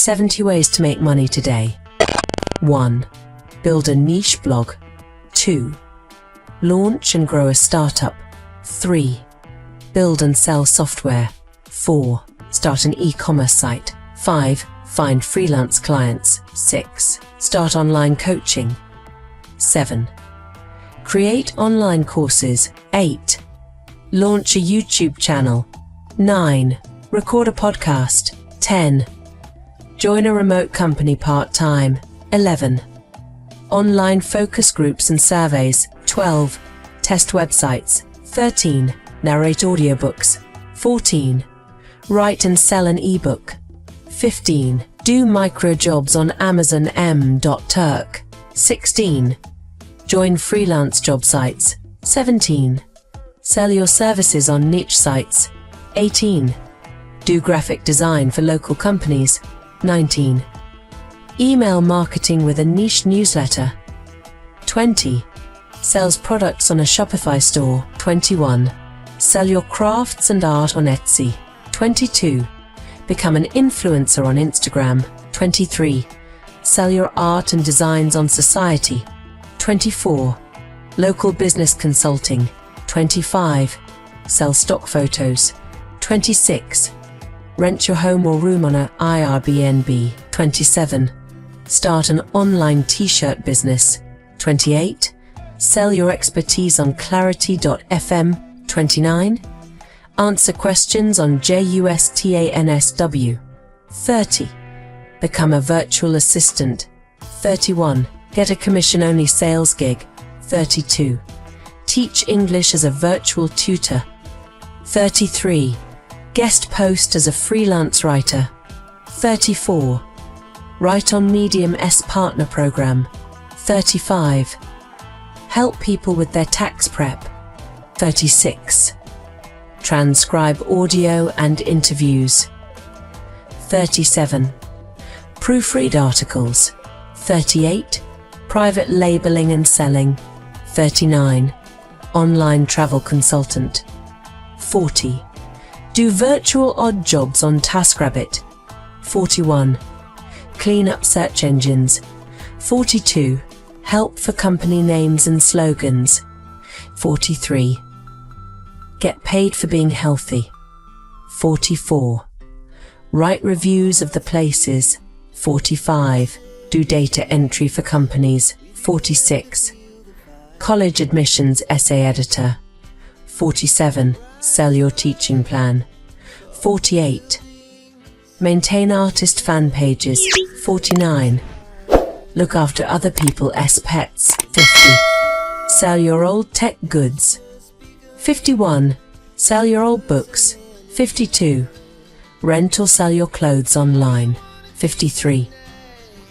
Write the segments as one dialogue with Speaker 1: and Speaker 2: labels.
Speaker 1: 70 ways to make money today. 1. Build a niche blog. 2. Launch and grow a startup. 3. Build and sell software. 4. Start an e-commerce site. 5. Find freelance clients. 6. Start online coaching. 7. Create online courses. 8. Launch a YouTube channel. 9. Record a podcast. 10. Join a remote company part-time. 11. Online focus groups and surveys. 12. Test websites. 13. Narrate audiobooks. 14. Write and sell an ebook. 15. Do micro jobs on Amazon m.turk. 16. Join freelance job sites. 17. Sell your services on niche sites. 18. Do graphic design for local companies. 19. Email marketing with a niche newsletter. 20. Sells products on a Shopify store. 21. Sell your crafts and art on Etsy. 22. Become an influencer on Instagram. 23. Sell your art and designs on Society. 24. Local business consulting. 25. Sell stock photos. 26. Rent your home or room on an Airbnb. 27. Start an online t-shirt business. 28. Sell your expertise on clarity.fm. 29. Answer questions on JUSTANSW. 30. Become a virtual assistant. 31. Get a commission-only sales gig. 32. Teach English as a virtual tutor. 33. Guest post as a freelance writer. 34. Write on Medium-S partner program. 35. Help people with their tax prep. 36. Transcribe audio and interviews. 37. Proofread articles. 38. Private labeling and selling. 39. Online travel consultant. 40. Do virtual odd jobs on TaskRabbit. 41. Clean up search engines. 42. Help for company names and slogans. 43. Get paid for being healthy. 44. Write reviews of the places. 45. Do data entry for companies. 46. College admissions essay editor. 47. Sell your teaching plan. 48. Maintain artist fan pages. 49. Look after other people's pets. 50. Sell your old tech goods. 51. Sell your old books. 52. Rent or sell your clothes online. 53.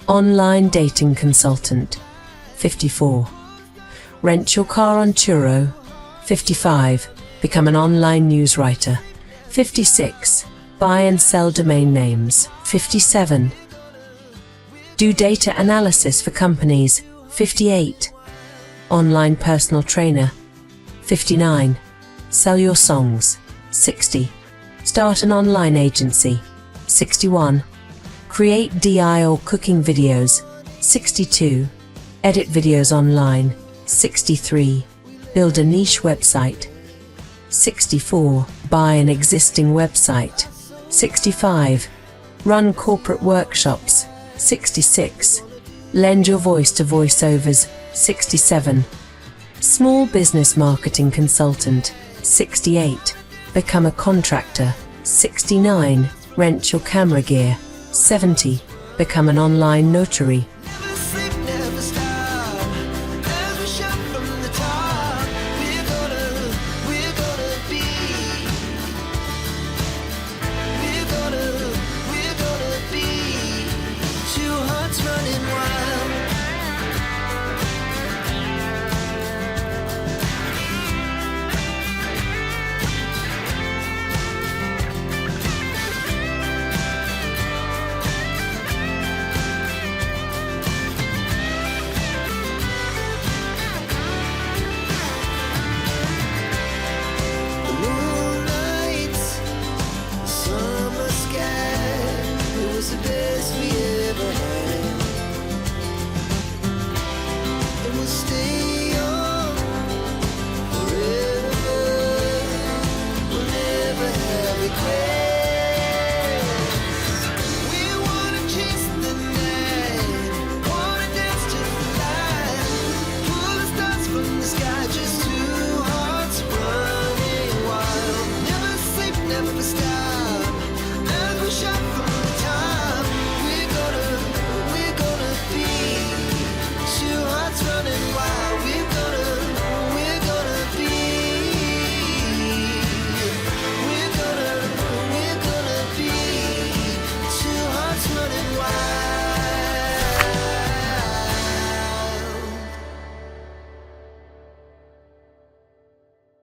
Speaker 1: Online dating consultant. 54. Rent your car on Turo. 55. Become an online news writer. 56. Buy and sell domain names. 57. Do data analysis for companies. 58. Online personal trainer. 59. Sell your songs. 60. Start an online agency. 61. Create DI or cooking videos. 62. Edit videos online. 63. Build a niche website. 64. Buy an existing website. 65. Run corporate workshops. 66. Lend your voice to voiceovers. 67. Small business marketing consultant. 68. Become a contractor. 69. Rent your camera gear. 70. Become an online notary.
Speaker 2: superstar.